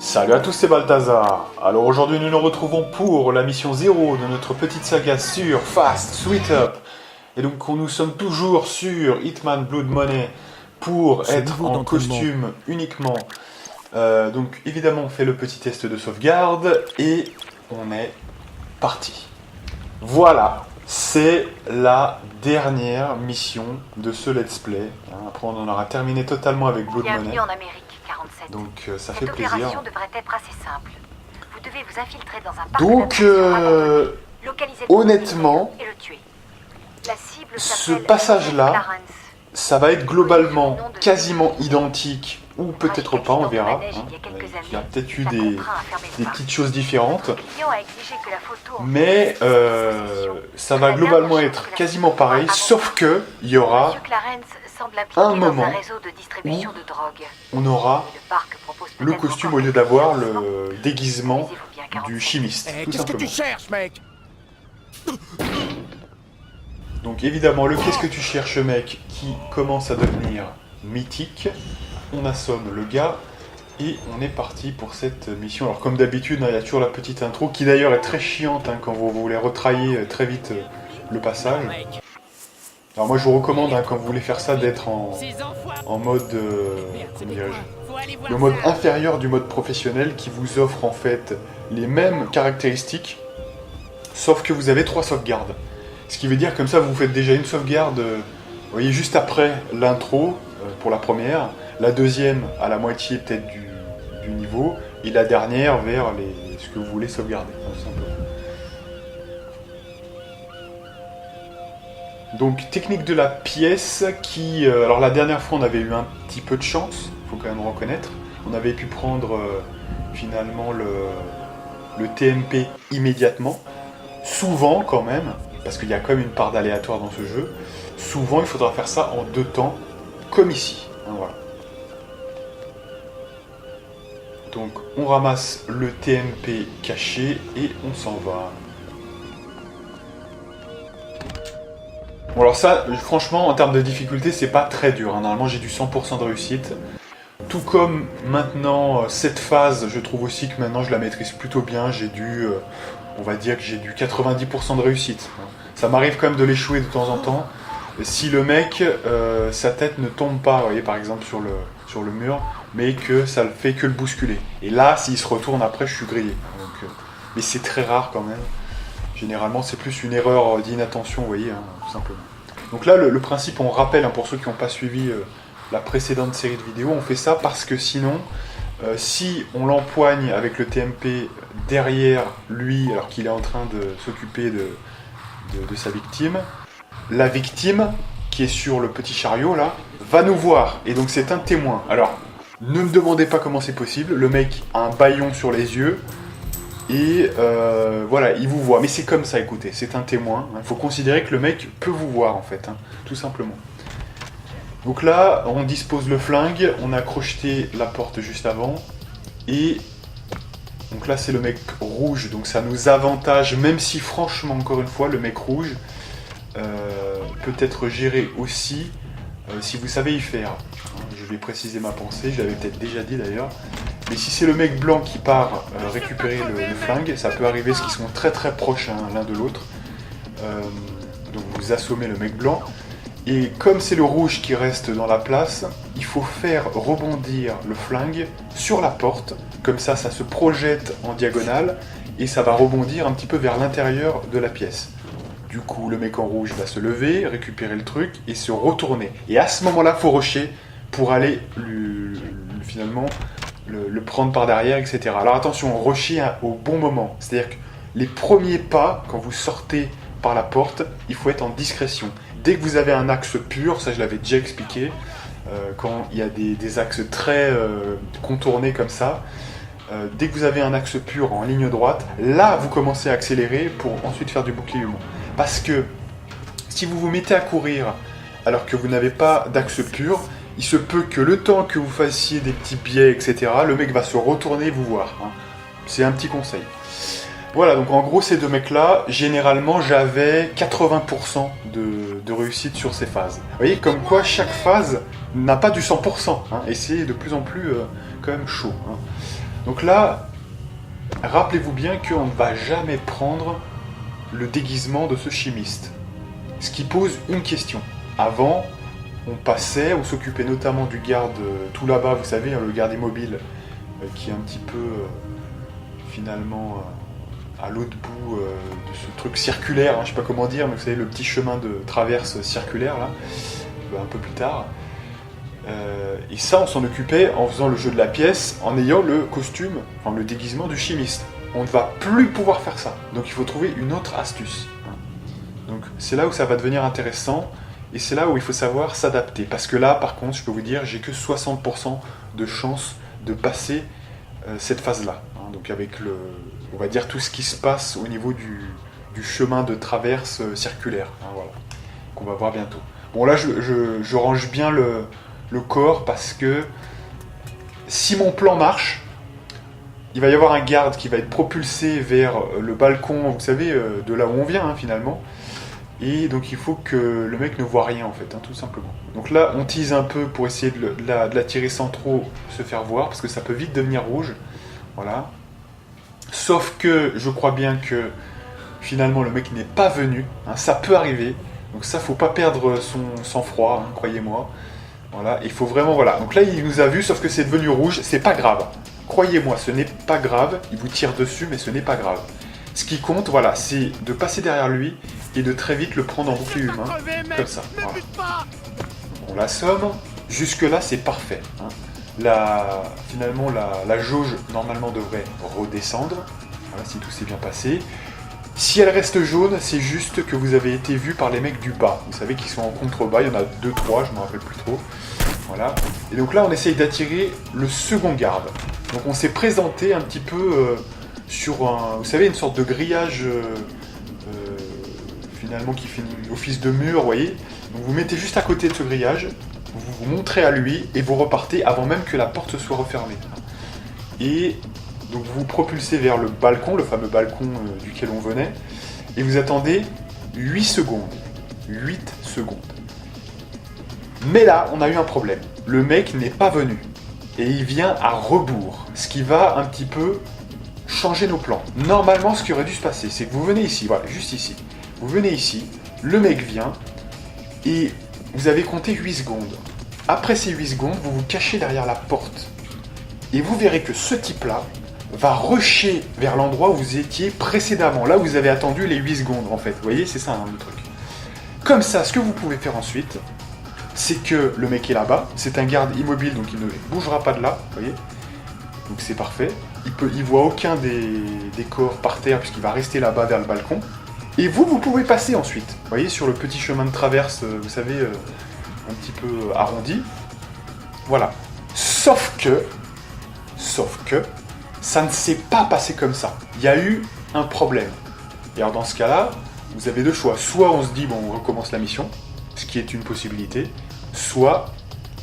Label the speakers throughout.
Speaker 1: Salut à tous, c'est Balthazar. Alors aujourd'hui nous nous retrouvons pour la mission 0 de notre petite saga sur Fast Sweet Up. Et donc nous sommes toujours sur Hitman Blood Money pour être en costume uniquement. Donc évidemment on fait le petit test de sauvegarde et on est parti. Voilà, c'est la dernière mission de ce let's play. Après on en aura terminé totalement avec Blood Money.
Speaker 2: Bienvenue en Amérique 47.
Speaker 1: Donc ça
Speaker 2: Cette
Speaker 1: fait plaisir.
Speaker 2: opération devrait être assez simple. Vous devez vous infiltrer dans un parc d'attractions localiser le
Speaker 1: honnêtement,
Speaker 2: et le tuer. La cible
Speaker 1: ce
Speaker 2: s'appelle
Speaker 1: passage-là,
Speaker 2: Clarence.
Speaker 1: ça va être globalement quasiment identique, ou peut-être pas, on verra. Il y a peut-être eu des petites choses différentes,
Speaker 2: Le client a exigé que la photo en
Speaker 1: mais ça va globalement être quasiment pareil, sauf que il y aura,
Speaker 2: Monsieur Clarence semble impliqué
Speaker 1: un
Speaker 2: dans
Speaker 1: moment
Speaker 2: un réseau de distribution de drogue.
Speaker 1: on aura
Speaker 2: Le parc propose
Speaker 1: le
Speaker 2: peut-être
Speaker 1: costume
Speaker 2: encore
Speaker 1: au lieu
Speaker 2: quelques
Speaker 1: d'avoir
Speaker 2: financements.
Speaker 1: le déguisement
Speaker 2: Lisez-vous bien
Speaker 1: du
Speaker 2: 47.
Speaker 1: chimiste, tout
Speaker 3: Qu'est-ce que
Speaker 1: simplement.
Speaker 3: tu cherches, mec?
Speaker 1: Donc évidemment, le qu'est-ce que tu cherches mec qui commence à devenir mythique, on assomme le gars et on est parti pour cette mission. Alors comme d'habitude, il y a toujours la petite intro qui d'ailleurs est très chiante quand vous voulez retrailler très vite le passage. Alors moi je vous recommande quand vous voulez faire ça d'être en mode, comment dirais-je, le mode inférieur du mode professionnel qui vous offre en fait les mêmes caractéristiques sauf que vous avez 3 sauvegardes. Ce qui veut dire comme ça vous faites déjà une sauvegarde, vous voyez, juste après l'intro pour la première, la deuxième à la moitié peut-être du niveau, et la dernière vers ce que vous voulez sauvegarder, tout simplement. Donc technique de la pièce qui... alors la dernière fois on avait eu un petit peu de chance, il faut quand même reconnaître. On avait pu prendre finalement le TMP immédiatement. Souvent quand même, parce qu'il y a quand même une part d'aléatoire dans ce jeu, souvent il faudra faire ça en 2 temps, comme ici. Voilà. Donc on ramasse le TMP caché et on s'en va. Bon alors ça, franchement, en termes de difficulté, c'est pas très dur. Normalement j'ai du 100% de réussite. Tout comme maintenant, cette phase, je trouve aussi que maintenant je la maîtrise plutôt bien. J'ai du... on va dire que j'ai du 90% de réussite. Ça m'arrive quand même de l'échouer de temps en temps. Si le mec, sa tête ne tombe pas, vous voyez, par exemple sur le mur, mais que ça ne fait que le bousculer. Et là, s'il se retourne après, je suis grillé. Donc, mais c'est très rare quand même. Généralement, c'est plus une erreur d'inattention, vous voyez, tout simplement. Donc là, le principe, on rappelle, pour ceux qui n'ont pas suivi la précédente série de vidéos, on fait ça parce que sinon, si on l'empoigne avec le TMP derrière lui, alors qu'il est en train de s'occuper de sa victime, la victime, qui est sur le petit chariot là, va nous voir, et donc c'est un témoin. Alors, ne me demandez pas comment c'est possible, le mec a un bâillon sur les yeux, et voilà, il vous voit. Mais c'est comme ça, écoutez, c'est un témoin. Il faut considérer que le mec peut vous voir en fait, tout simplement. Donc là, on dispose le flingue, on a crocheté la porte juste avant, et donc là c'est le mec rouge, donc ça nous avantage, même si franchement, encore une fois, le mec rouge peut être géré aussi si vous savez y faire. Je vais préciser ma pensée, je l'avais peut-être déjà dit d'ailleurs, mais si c'est le mec blanc qui part récupérer le flingue, ça peut arriver, parce qu'ils sont très très proches l'un de l'autre, donc vous assommez le mec blanc. Et comme c'est le rouge qui reste dans la place, il faut faire rebondir le flingue sur la porte, comme ça ça se projette en diagonale, et ça va rebondir un petit peu vers l'intérieur de la pièce. Du coup, le mec en rouge va se lever, récupérer le truc, et se retourner. Et à ce moment-là, il faut rusher pour aller finalement le prendre par derrière, etc. Alors attention, rusher au bon moment. C'est-à-dire que les premiers pas, quand vous sortez par la porte, il faut être en discrétion. Dès que vous avez un axe pur, ça je l'avais déjà expliqué, quand il y a des axes très contournés comme ça, dès que vous avez un axe pur en ligne droite, là vous commencez à accélérer pour ensuite faire du bouclier humain. Parce que si vous vous mettez à courir alors que vous n'avez pas d'axe pur, il se peut que le temps que vous fassiez des petits biais, etc., le mec va se retourner et vous voir. C'est un petit conseil. Voilà, donc en gros, ces 2 mecs-là, généralement, j'avais 80% de réussite sur ces phases. Vous voyez, comme quoi, chaque phase n'a pas du 100%, et c'est de plus en plus quand même chaud. Donc là, rappelez-vous bien qu'on ne va jamais prendre le déguisement de ce chimiste. Ce qui pose une question. Avant, on s'occupait notamment du garde tout là-bas, vous savez, le garde immobile, qui est un petit peu, finalement, à l'autre bout de ce truc circulaire, je sais pas comment dire, mais vous savez, le petit chemin de traverse circulaire, là, un peu plus tard. Et ça, on s'en occupait en faisant le jeu de la pièce, en ayant le costume, enfin le déguisement du chimiste. On ne va plus pouvoir faire ça. Donc il faut trouver une autre astuce. Donc c'est là où ça va devenir intéressant, et c'est là où il faut savoir s'adapter. Parce que là, par contre, je peux vous dire, j'ai que 60% de chance de passer cette phase-là. Donc avec on va dire tout ce qui se passe au niveau du chemin de traverse circulaire. Voilà, qu'on va voir bientôt. Bon là, je range bien le corps parce que si mon plan marche, il va y avoir un garde qui va être propulsé vers le balcon, vous savez, de là où on vient finalement. Et donc il faut que le mec ne voit rien en fait, tout simplement. Donc là, on tease un peu pour essayer de l'attirer sans trop se faire voir, parce que ça peut vite devenir rouge. Voilà. Sauf que je crois bien que finalement le mec n'est pas venu. Ça peut arriver. Donc ça, faut pas perdre son sang-froid, croyez-moi. Voilà, il faut vraiment, voilà. Donc là, il nous a vu, sauf que c'est devenu rouge, c'est pas grave. Croyez-moi, ce n'est pas grave. Il vous tire dessus, mais ce n'est pas grave. Ce qui compte, voilà, c'est de passer derrière lui et de très vite le prendre en bouclier humain, comme ça. Voilà. On l'assomme. Jusque-là, c'est parfait. Finalement, la jauge, normalement, devrait redescendre. Voilà, si tout s'est bien passé. Si elle reste jaune, c'est juste que vous avez été vu par les mecs du bas. Vous savez qu'ils sont en contrebas, il y en a 2-3, je ne me rappelle plus trop. Voilà. Et donc là, on essaye d'attirer le second garde. Donc on s'est présenté un petit peu sur vous savez, une sorte de grillage finalement qui fait office de mur, vous voyez. Donc vous mettez juste à côté de ce grillage, vous vous montrez à lui et vous repartez avant même que la porte soit refermée. Et donc vous vous propulsez vers le balcon, le fameux balcon duquel on venait, et vous attendez 8 secondes. 8 secondes. Mais là, on a eu un problème. Le mec n'est pas venu. Et il vient à rebours. Ce qui va un petit peu changer nos plans. Normalement, ce qui aurait dû se passer, c'est que vous venez ici, voilà, juste ici. Vous venez ici, le mec vient, et vous avez compté 8 secondes. Après ces 8 secondes, vous vous cachez derrière la porte. Et vous verrez que ce type-là va rusher vers l'endroit où vous étiez précédemment. Là, vous avez attendu les 8 secondes, en fait. Vous voyez, c'est ça, le truc. Comme ça, ce que vous pouvez faire ensuite, c'est que le mec est là-bas. C'est un garde immobile, donc il ne bougera pas de là. Vous voyez. Donc c'est parfait. Il voit aucun des corps par terre, puisqu'il va rester là-bas vers le balcon. Et vous pouvez passer ensuite. Vous voyez, sur le petit chemin de traverse, vous savez, un petit peu arrondi. Voilà. Sauf que, ça ne s'est pas passé comme ça. Il y a eu un problème. Et alors dans ce cas-là, vous avez deux choix. Soit on se dit, bon, on recommence la mission, ce qui est une possibilité. Soit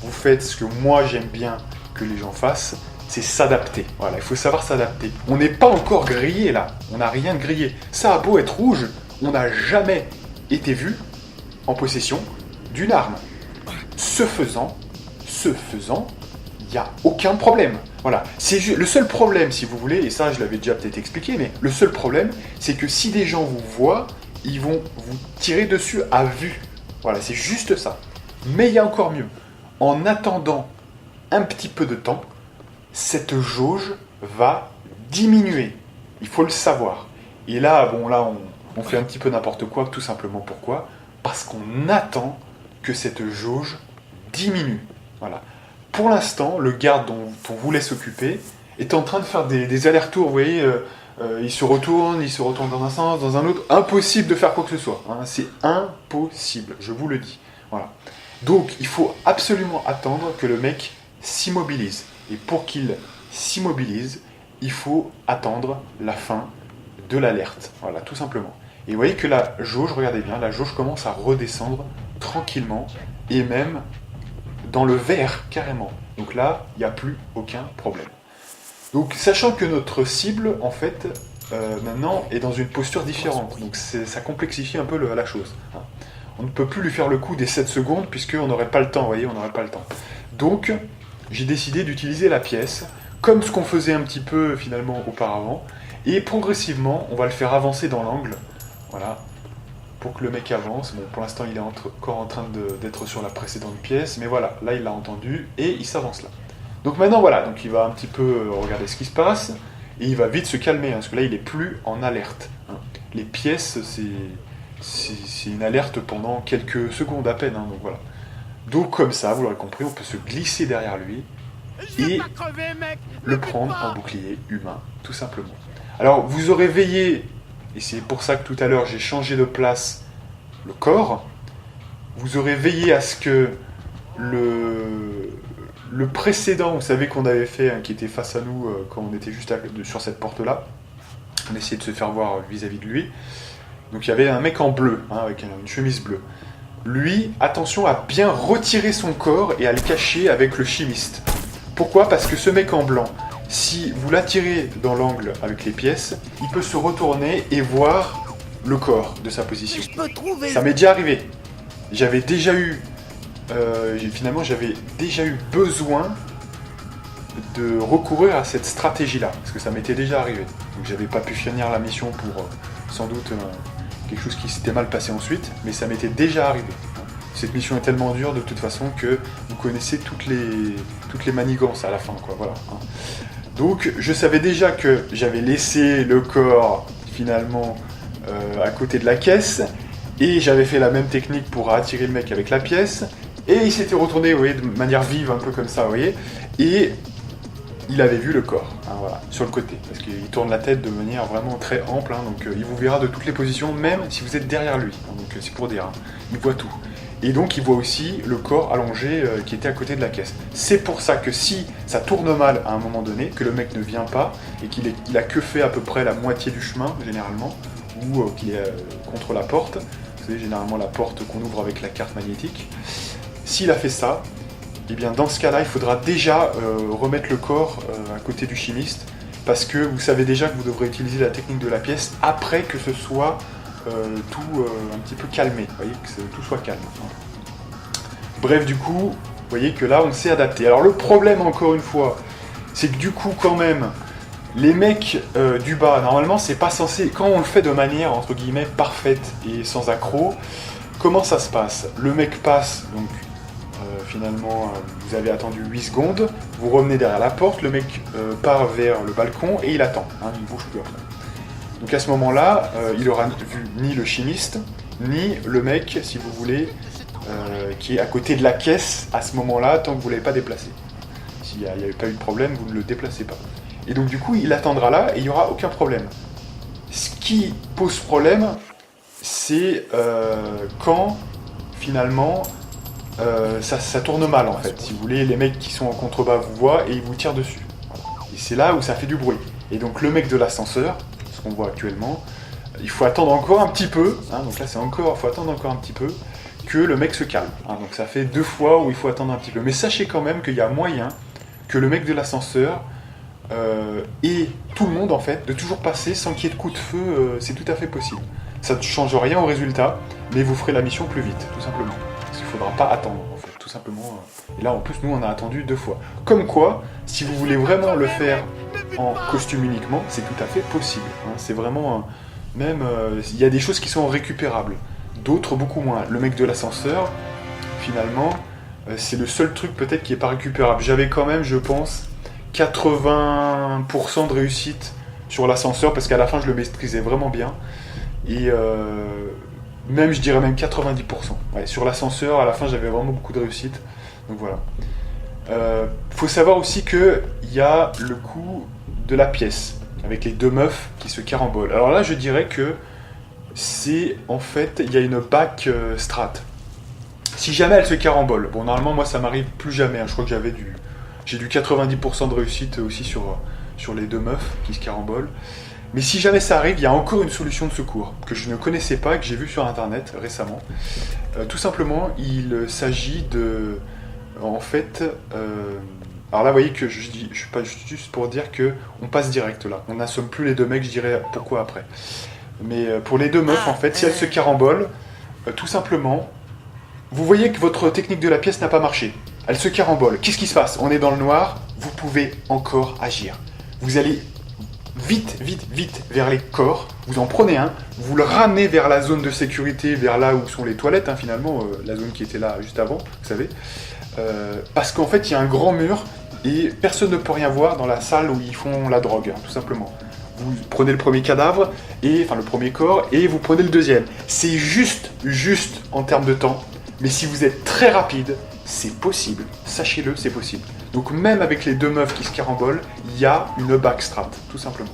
Speaker 1: vous faites ce que moi j'aime bien que les gens fassent, c'est s'adapter. Voilà, il faut savoir s'adapter. On n'est pas encore grillé là. On n'a rien de grillé. Ça a beau être rouge, on n'a jamais été vu en possession d'une arme. Ce faisant, il n'y a aucun problème. Voilà. Le seul problème, si vous voulez, et ça je l'avais déjà peut-être expliqué, mais le seul problème, c'est que si des gens vous voient, ils vont vous tirer dessus à vue. Voilà, c'est juste ça. Mais il y a encore mieux. En attendant un petit peu de temps, cette jauge va diminuer. Il faut le savoir. Et là, bon, là, on fait un petit peu n'importe quoi, tout simplement. Pourquoi ? Parce qu'on attend que cette jauge diminue. Voilà. Pour l'instant, le garde dont on voulait s'occuper est en train de faire des allers-retours. Vous voyez, il se retourne dans un sens, dans un autre. Impossible de faire quoi que ce soit. C'est impossible, je vous le dis. Voilà. Donc, il faut absolument attendre que le mec s'immobilise. Et pour qu'il s'immobilise, il faut attendre la fin de l'alerte. Voilà, tout simplement. Et vous voyez que la jauge, regardez bien, la jauge commence à redescendre tranquillement, et même dans le vert, carrément. Donc là, il n'y a plus aucun problème. Donc, sachant que notre cible, en fait, maintenant, est dans une posture différente. Donc, ça complexifie un peu la chose. On ne peut plus lui faire le coup des 7 secondes, puisqu'on n'aurait pas le temps, vous voyez, on n'aurait pas le temps. Donc, j'ai décidé d'utiliser la pièce comme ce qu'on faisait un petit peu finalement auparavant. Et progressivement, on va le faire avancer dans l'angle. Voilà. Pour que le mec avance. Bon, pour l'instant, il est encore en train d'être sur la précédente pièce. Mais voilà, là, il l'a entendu et il s'avance là. Donc maintenant, voilà. Donc il va un petit peu regarder ce qui se passe. Et il va vite se calmer. Hein, parce que là, il est plus en alerte. Hein. Les pièces, c'est une alerte pendant quelques secondes à peine. Hein, donc voilà. Donc comme ça, vous l'aurez compris, on peut se glisser derrière lui et le prendre en bouclier humain, tout simplement. Alors, vous aurez veillé, et c'est pour ça que tout à l'heure j'ai changé de place le corps, vous aurez veillé à ce que le précédent, vous savez qu'on avait fait, hein, qui était face à nous quand on était juste sur cette porte-là, on essayait de se faire voir vis-à-vis de lui, donc il y avait un mec en bleu, hein, avec une chemise bleue. Lui, attention à bien retirer son corps et à le cacher avec le chimiste. Pourquoi ? Parce que ce mec en blanc, si vous l'attirez dans l'angle avec les pièces, il peut se retourner et voir le corps de sa position. Ça m'est déjà arrivé. J'avais déjà eu besoin de recourir à cette stratégie-là, parce que ça m'était déjà arrivé. Donc j'avais pas pu finir la mission pour sans doute quelque chose qui s'était mal passé ensuite, mais ça m'était déjà arrivé. Cette mission est tellement dure de toute façon que vous connaissez toutes les manigances à la fin, quoi. Voilà. Donc je savais déjà que j'avais laissé le corps finalement à côté de la caisse, et j'avais fait la même technique pour attirer le mec avec la pièce, et il s'était retourné, vous voyez, de manière vive, un peu comme ça, vous voyez, et il avait vu le corps, hein, voilà, sur le côté, parce qu'il tourne la tête de manière vraiment très ample, hein, donc il vous verra de toutes les positions, même si vous êtes derrière lui, hein, donc c'est pour dire, hein, il voit tout. Et donc il voit aussi le corps allongé qui était à côté de la caisse. C'est pour ça que si ça tourne mal à un moment donné, que le mec ne vient pas, et qu'il a que fait à peu près la moitié du chemin, généralement, ou qu'il est contre la porte, vous savez, généralement la porte qu'on ouvre avec la carte magnétique, s'il a fait ça, et bien dans ce cas-là, il faudra déjà remettre le corps à côté du chimiste, parce que vous savez déjà que vous devrez utiliser la technique de la pièce après que ce soit tout un petit peu calmé, vous voyez, que tout soit calme. Bref, du coup, vous voyez que là, on s'est adapté. Alors le problème, encore une fois, c'est que du coup, quand même, les mecs du bas, normalement, c'est pas censé... Quand on le fait de manière, entre guillemets, parfaite et sans accroc, comment ça se passe ? Le mec passe, donc... finalement, vous avez attendu 8 secondes, vous revenez derrière la porte, le mec part vers le balcon et il attend, hein, il ne bouge plus après. Donc à ce moment-là, il n'aura vu ni le chimiste, ni le mec, si vous voulez, qui est à côté de la caisse à ce moment-là, tant que vous ne l'avez pas déplacé. S'il n'y avait pas eu de problème, vous ne le déplacez pas. Et donc du coup, il attendra là et il n'y aura aucun problème. Ce qui pose problème, c'est quand, finalement... ça tourne mal en fait, si vous voulez, les mecs qui sont en contrebas vous voient et ils vous tirent dessus. Et c'est là où ça fait du bruit. Et donc le mec de l'ascenseur, ce qu'on voit actuellement, il faut attendre encore un petit peu, hein, donc là c'est encore, il faut attendre encore un petit peu, que le mec se calme. Hein, donc ça fait 2 fois où il faut attendre un petit peu. Mais sachez quand même qu'il y a moyen que le mec de l'ascenseur et tout le monde en fait, de toujours passer sans qu'il y ait de coup de feu, c'est tout à fait possible. Ça ne change rien au résultat, mais vous ferez la mission plus vite, tout simplement. Il ne faudra pas attendre, en fait, tout simplement. Et là, en plus, nous, on a attendu 2 fois. Comme quoi, si vous voulez vraiment le faire en costume uniquement, c'est tout à fait possible. Hein. C'est vraiment... même, il y a des choses qui sont récupérables. D'autres, beaucoup moins. Le mec de l'ascenseur, finalement, c'est le seul truc peut-être qui n'est pas récupérable. J'avais quand même, je pense, 80% de réussite sur l'ascenseur, parce qu'à la fin, je le maîtrisais vraiment bien. Et... même, je dirais même 90%. Ouais, sur l'ascenseur, à la fin, j'avais vraiment beaucoup de réussite. Donc voilà. Faut savoir aussi qu'il y a le coup de la pièce, avec les 2 meufs qui se carambolent. Alors là, je dirais que c'est, en fait, il y a une back strat. Si jamais elle se carambole, bon, normalement, moi, ça m'arrive plus jamais. Hein, je crois que j'ai du 90% de réussite aussi sur les 2 meufs qui se carambolent. Mais si jamais ça arrive, il y a encore une solution de secours que je ne connaissais pas et que j'ai vue sur internet récemment. Tout simplement, il s'agit de... En fait... alors là, vous voyez que je suis pas juste pour dire qu'on passe direct là. On n'assomme plus les 2 mecs, je dirais pourquoi après. Mais pour les 2 meufs, en fait, si elles se carambolent, tout simplement, vous voyez que votre technique de la pièce n'a pas marché. Elles se carambolent. Qu'est-ce qui se passe ? On est dans le noir, vous pouvez encore agir. Vous allez vite vers les corps, vous en prenez un, vous le ramenez vers la zone de sécurité, vers là où sont les toilettes, hein, finalement, la zone qui était là juste avant, vous savez. Parce qu'en fait, il y a un grand mur et personne ne peut rien voir dans la salle où ils font la drogue, hein, tout simplement. Vous prenez le premier cadavre, enfin le premier corps, et vous prenez le deuxième. C'est juste en termes de temps, mais si vous êtes très rapide, c'est possible. Sachez-le, c'est possible. Donc même avec les 2 meufs qui se carambolent, il y a une backstrat, tout simplement.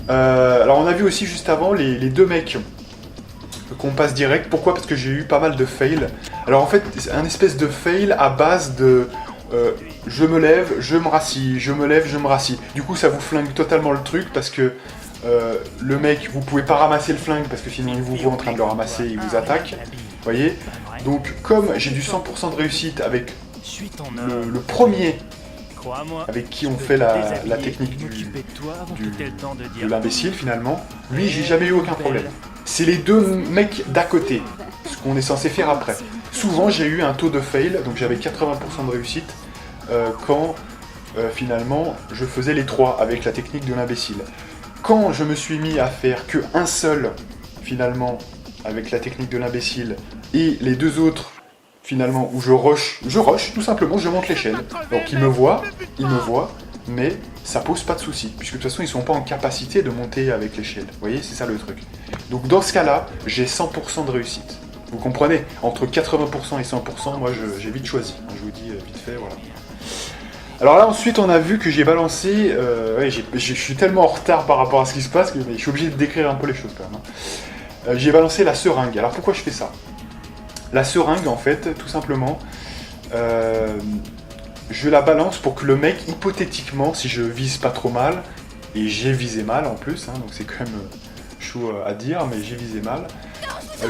Speaker 1: Alors on a vu aussi juste avant les 2 mecs qu'on passe direct. Pourquoi ? Parce que j'ai eu pas mal de fails. Alors en fait, c'est un espèce de fail à base de... je me lève, je me rassis, je me lève, je me rassis. Du coup, ça vous flingue totalement le truc parce que le mec, vous pouvez pas ramasser le flingue parce que sinon il vous voit en train de le ramasser et il vous attaque. Vous voyez ? Donc, comme j'ai du 100% de réussite avec le premier avec qui on fait la technique de l'imbécile finalement, lui, j'ai jamais eu aucun problème. C'est les 2 mecs d'à côté, ce qu'on est censé faire après. Souvent, j'ai eu un taux de fail, donc j'avais 80% de réussite quand finalement je faisais les 3 avec la technique de l'imbécile. Quand je me suis mis à faire que un seul finalement avec la technique de l'imbécile et les 2 autres finalement où je rush tout simplement, je monte l'échelle. Donc ils me voient, mais ça pose pas de soucis, puisque de toute façon ils sont pas en capacité de monter avec l'échelle. Vous voyez, c'est ça le truc. Donc dans ce cas-là, j'ai 100% de réussite. Vous comprenez ? Entre 80% et 100%, moi j'ai vite choisi. Je vous dis vite fait, voilà. Alors là ensuite on a vu que j'ai balancé, je suis tellement en retard par rapport à ce qui se passe que je suis obligé de décrire un peu les choses quand même. J'ai balancé la seringue. Alors pourquoi je fais ça ? La seringue en fait, tout simplement, je la balance pour que le mec, hypothétiquement, si je vise pas trop mal, et j'ai visé mal en plus, hein, donc c'est quand même chaud à dire, mais j'ai visé mal,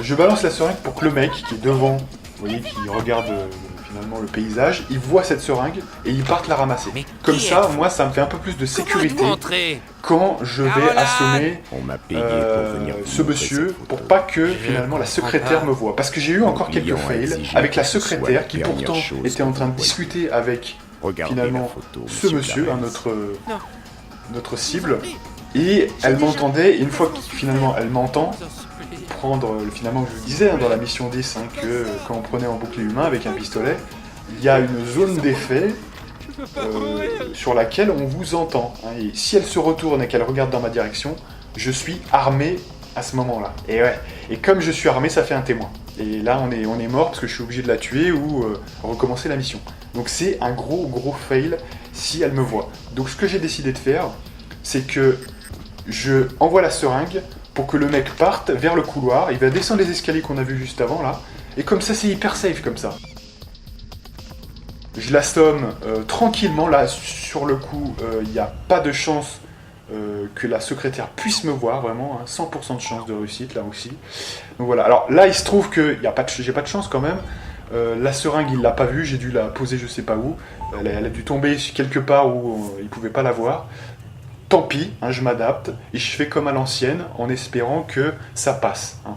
Speaker 1: je balance la seringue pour que le mec qui est devant, vous voyez, qui regarde finalement le paysage, il voit cette seringue et il parte la ramasser. Comme ça, moi, ça me fait un peu plus de sécurité quand je vais assommer ce monsieur pour pas que finalement la secrétaire me voie. Parce que j'ai eu encore quelques fails avec la secrétaire qui pourtant était en train de discuter avec finalement ce monsieur, hein, notre cible, et elle m'entendait, et une fois que finalement elle m'entend, prendre, finalement, je vous disais hein, dans la mission 10 hein, que quand on prenait un bouclier humain avec un pistolet, il y a une zone d'effet sur laquelle on vous entend. Hein, et si elle se retourne et qu'elle regarde dans ma direction, je suis armé à ce moment-là. Et ouais. Et comme je suis armé, ça fait un témoin. Et là, on est mort parce que je suis obligé de la tuer ou recommencer la mission. Donc c'est un gros fail si elle me voit. Donc ce que j'ai décidé de faire, c'est que je envoie la seringue pour que le mec parte vers le couloir. Il va descendre les escaliers qu'on a vus juste avant là. Et comme ça, c'est hyper safe comme ça. Je l'assomme tranquillement. Là, sur le coup, il n'y a pas de chance que la secrétaire puisse me voir, vraiment. Hein, 100% de chance de réussite là aussi. Donc voilà. Alors là, il se trouve que j'ai pas de chance quand même. La seringue, il l'a pas vue. J'ai dû la poser je sais pas où. Elle a dû tomber quelque part où il pouvait pas la voir. Tant pis, hein, je m'adapte et je fais comme à l'ancienne en espérant que ça passe. Hein.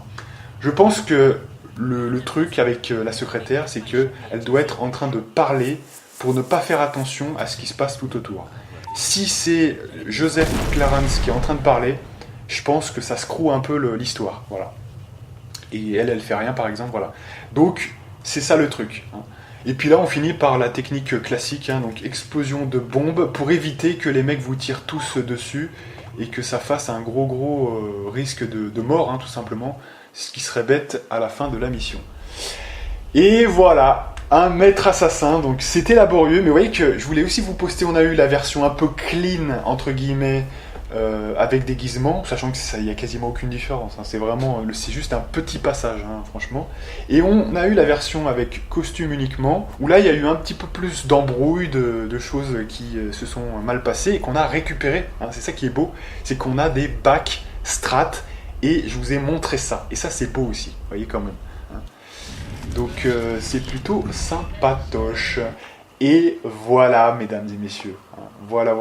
Speaker 1: Je pense que le truc avec la secrétaire, c'est qu'elle doit être en train de parler pour ne pas faire attention à ce qui se passe tout autour. Si c'est Joseph Clarence qui est en train de parler, je pense que ça screw un peu l'histoire. Voilà. Et elle fait rien par exemple. Voilà. Donc, c'est ça le truc. Hein. Et puis là, on finit par la technique classique, hein, donc explosion de bombe, pour éviter que les mecs vous tirent tous dessus et que ça fasse un gros risque de mort, hein, tout simplement, ce qui serait bête à la fin de la mission. Et voilà, un maître assassin, donc c'était laborieux, mais vous voyez que je voulais aussi vous poster, on a eu la version un peu clean, entre guillemets, avec déguisement, sachant qu'il n'y a quasiment aucune différence, hein, c'est juste un petit passage, hein, franchement. Et on a eu la version avec costume uniquement, où là il y a eu un petit peu plus d'embrouilles, de choses qui se sont mal passées et qu'on a récupéré, hein, c'est ça qui est beau, c'est qu'on a des bacs strat, et je vous ai montré ça, et ça c'est beau aussi, vous voyez quand même. Hein. Donc c'est plutôt sympatoche. Et voilà, mesdames et messieurs, hein, voilà.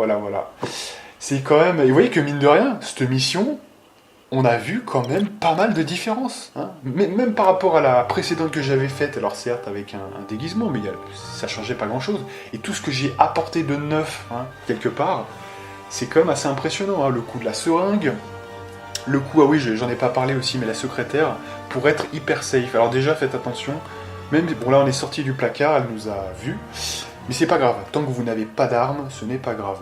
Speaker 1: C'est quand même... Et vous voyez que mine de rien, cette mission, on a vu quand même pas mal de différences. Hein. Même par rapport à la précédente que j'avais faite, alors certes avec un déguisement, mais ça changeait pas grand-chose. Et tout ce que j'ai apporté de neuf, hein, quelque part, c'est quand même assez impressionnant. Hein. Le coup de la seringue, le coup, ah oui, j'en ai pas parlé aussi, mais la secrétaire, pour être hyper safe. Alors déjà, faites attention, même, bon là on est sorti du placard, elle nous a vus, mais c'est pas grave. Tant que vous n'avez pas d'armes, ce n'est pas grave.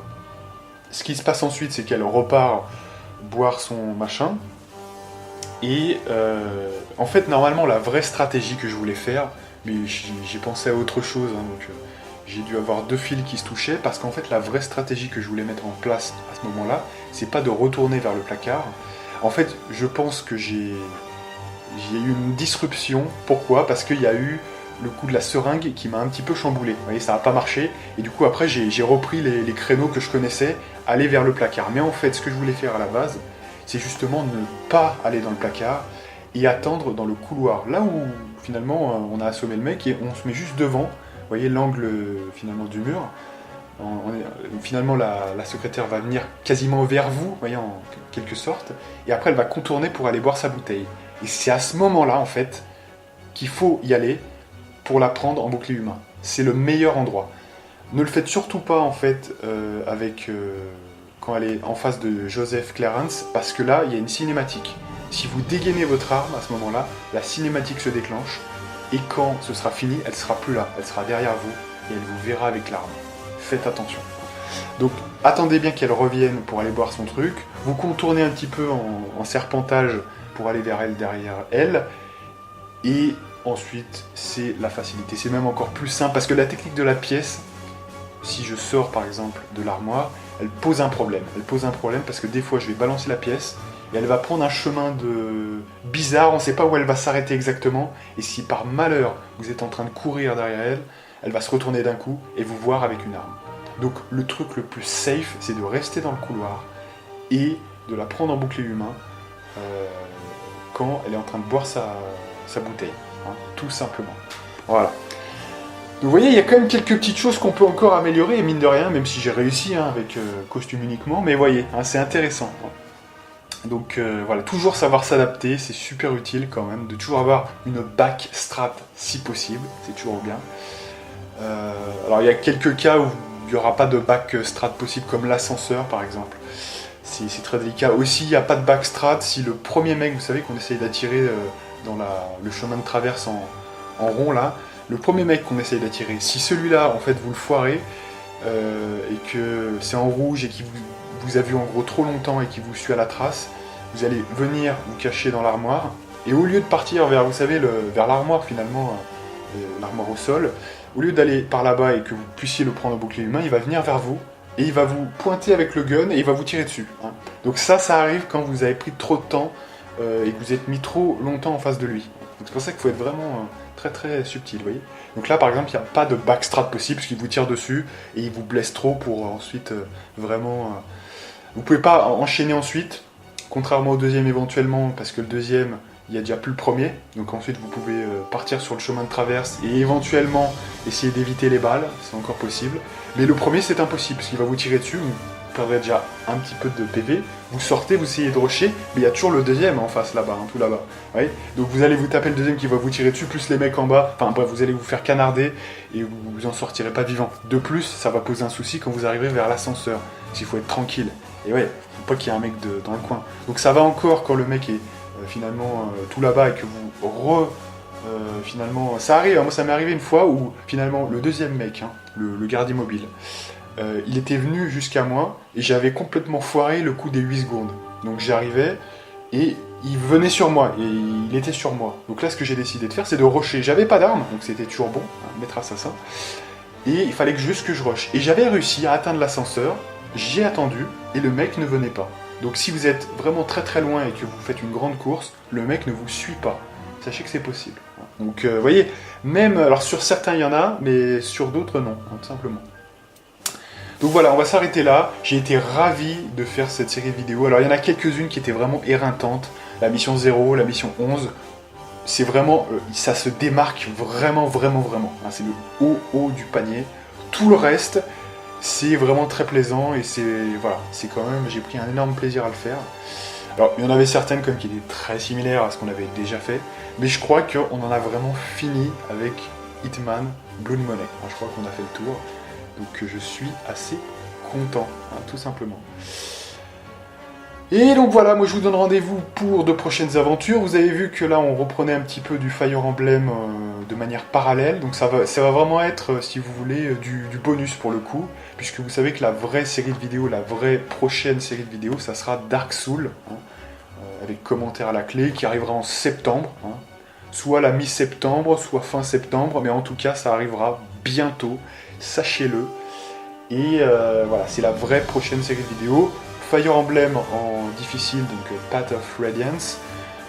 Speaker 1: Ce qui se passe ensuite, c'est qu'elle repart boire son machin. Et en fait, normalement, la vraie stratégie que je voulais faire, mais j'ai pensé à autre chose, hein, donc j'ai dû avoir 2 fils qui se touchaient, parce qu'en fait, la vraie stratégie que je voulais mettre en place à ce moment-là, c'est pas de retourner vers le placard. En fait, je pense que j'ai eu une disruption. Pourquoi ? Parce qu'il y a eu le coup de la seringue qui m'a un petit peu chamboulé. Vous voyez, ça n'a pas marché. Et du coup, après, j'ai repris les créneaux que je connaissais, aller vers le placard. Mais en fait, ce que je voulais faire à la base, c'est justement ne pas aller dans le placard et attendre dans le couloir. Là où, finalement, on a assommé le mec et on se met juste devant. Vous voyez l'angle, finalement, du mur. Finalement, la secrétaire va venir quasiment vers vous, voyez, en quelque sorte. Et après, elle va contourner pour aller boire sa bouteille. Et c'est à ce moment-là, en fait, qu'il faut y aller pour la prendre en bouclier humain. C'est le meilleur endroit. Ne le faites surtout pas, en fait, quand elle est en face de Joseph Clarence, parce que là, il y a une cinématique. Si vous dégainez votre arme à ce moment-là, la cinématique se déclenche, et quand ce sera fini, elle sera plus là, elle sera derrière vous, et elle vous verra avec l'arme. Faites attention. Donc, attendez bien qu'elle revienne pour aller boire son truc, vous contournez un petit peu en serpentage pour aller vers elle, derrière elle, et ensuite, c'est la facilité. C'est même encore plus simple, parce que la technique de la pièce, si je sors par exemple de l'armoire, elle pose un problème. Elle pose un problème parce que des fois je vais balancer la pièce et elle va prendre un chemin bizarre, on ne sait pas où elle va s'arrêter exactement. Et si par malheur vous êtes en train de courir derrière elle, elle va se retourner d'un coup et vous voir avec une arme. Donc le truc le plus safe, c'est de rester dans le couloir et de la prendre en bouclier humain quand elle est en train de boire sa bouteille. Hein, tout simplement. Voilà. Donc vous voyez, il y a quand même quelques petites choses qu'on peut encore améliorer, et mine de rien, même si j'ai réussi hein, avec costume uniquement, mais voyez, hein, c'est intéressant. Donc voilà, toujours savoir s'adapter, c'est super utile quand même, de toujours avoir une back strat si possible, c'est toujours bien. Alors il y a quelques cas où il n'y aura pas de back strat possible, comme l'ascenseur par exemple. C'est très délicat. Aussi, il n'y a pas de back strat si le premier mec, vous savez, qu'on essaye d'attirer dans le chemin de traverse en rond là, le premier mec qu'on essaye d'attirer, si celui-là, en fait, vous le foirez, et que c'est en rouge et qu'il vous a vu en gros trop longtemps et qu'il vous suit à la trace, vous allez venir vous cacher dans l'armoire, et au lieu de partir vers, vous savez, vers l'armoire finalement, l'armoire au sol, au lieu d'aller par là-bas et que vous puissiez le prendre au bouclier humain, il va venir vers vous, et il va vous pointer avec le gun et il va vous tirer dessus. Hein. Donc ça arrive quand vous avez pris trop de temps et que vous êtes mis trop longtemps en face de lui. Donc c'est pour ça qu'il faut être vraiment très très subtil, vous voyez. Donc là par exemple il n'y a pas de backstrat possible parce qu'il vous tire dessus et il vous blesse trop pour ensuite vraiment... Vous pouvez pas enchaîner ensuite, contrairement au deuxième éventuellement, parce que le deuxième il n'y a déjà plus le premier, donc ensuite vous pouvez partir sur le chemin de traverse et éventuellement essayer d'éviter les balles, c'est encore possible. Mais le premier c'est impossible parce qu'il va vous tirer dessus, vous perdrez déjà un petit peu de PV, vous sortez, vous essayez de rusher, mais il y a toujours le deuxième en face là-bas, hein, tout là-bas. Ouais, donc vous allez vous taper le deuxième qui va vous tirer dessus, plus les mecs en bas, enfin bref, vous allez vous faire canarder et vous en sortirez pas vivant. De plus, ça va poser un souci quand vous arriverez vers l'ascenseur, s'il faut être tranquille. Et ouais, faut pas qu'il y ait un mec dans le coin. Donc ça va encore quand le mec est finalement tout là-bas et que vous finalement... Ça arrive, moi ça m'est arrivé une fois où finalement le deuxième mec, hein, le gardien mobile, il était venu jusqu'à moi et j'avais complètement foiré le coup des 8 secondes. Donc j'arrivais et il venait sur moi et il était sur moi. Donc là ce que j'ai décidé de faire c'est de rusher. J'avais pas d'arme, donc c'était toujours bon, hein, maître assassin. Et il fallait juste que je rush. Et j'avais réussi à atteindre l'ascenseur, j'ai attendu et le mec ne venait pas. Donc si vous êtes vraiment très très loin et que vous faites une grande course, le mec ne vous suit pas. Sachez que c'est possible. Donc vous voyez, même, alors sur certains il y en a, mais sur d'autres non, hein, tout simplement. Donc voilà, on va s'arrêter là. J'ai été ravi de faire cette série de vidéos. Alors il y en a quelques-unes qui étaient vraiment éreintantes. La mission 0, la mission 11. C'est vraiment, ça se démarque vraiment, vraiment, vraiment. Hein, c'est le haut du panier. Tout le reste, c'est vraiment très plaisant. Et c'est, voilà, c'est quand même, j'ai pris un énorme plaisir à le faire. Alors, il y en avait certaines comme qui étaient très similaires à ce qu'on avait déjà fait, mais je crois qu'on en a vraiment fini avec Hitman Blood Money. Enfin, je crois qu'on a fait le tour, donc je suis assez content, hein, tout simplement. Et donc voilà, moi je vous donne rendez-vous pour de prochaines aventures. Vous avez vu que là on reprenait un petit peu du Fire Emblem de manière parallèle, donc ça va vraiment être, si vous voulez, du bonus pour le coup, puisque vous savez que la vraie série de vidéos, la vraie prochaine série de vidéos, ça sera Dark Souls, hein, avec commentaires à la clé, qui arrivera en septembre, hein, soit la mi-septembre, soit fin septembre, mais en tout cas ça arrivera bientôt, sachez-le. Et voilà, c'est la vraie prochaine série de vidéos. Fire Emblem en difficile, donc Path of Radiance,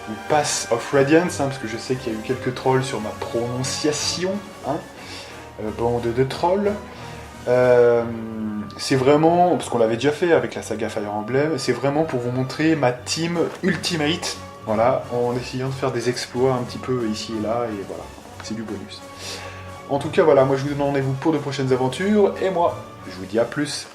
Speaker 1: ou Path of Radiance, hein, parce que je sais qu'il y a eu quelques trolls sur ma prononciation, hein, bande de trolls. C'est vraiment, parce qu'on l'avait déjà fait avec la saga Fire Emblem, c'est vraiment pour vous montrer ma team ultimate, voilà, en essayant de faire des exploits un petit peu ici et là, et voilà, c'est du bonus. En tout cas, voilà, moi je vous donne rendez-vous pour de prochaines aventures, et moi, je vous dis à plus.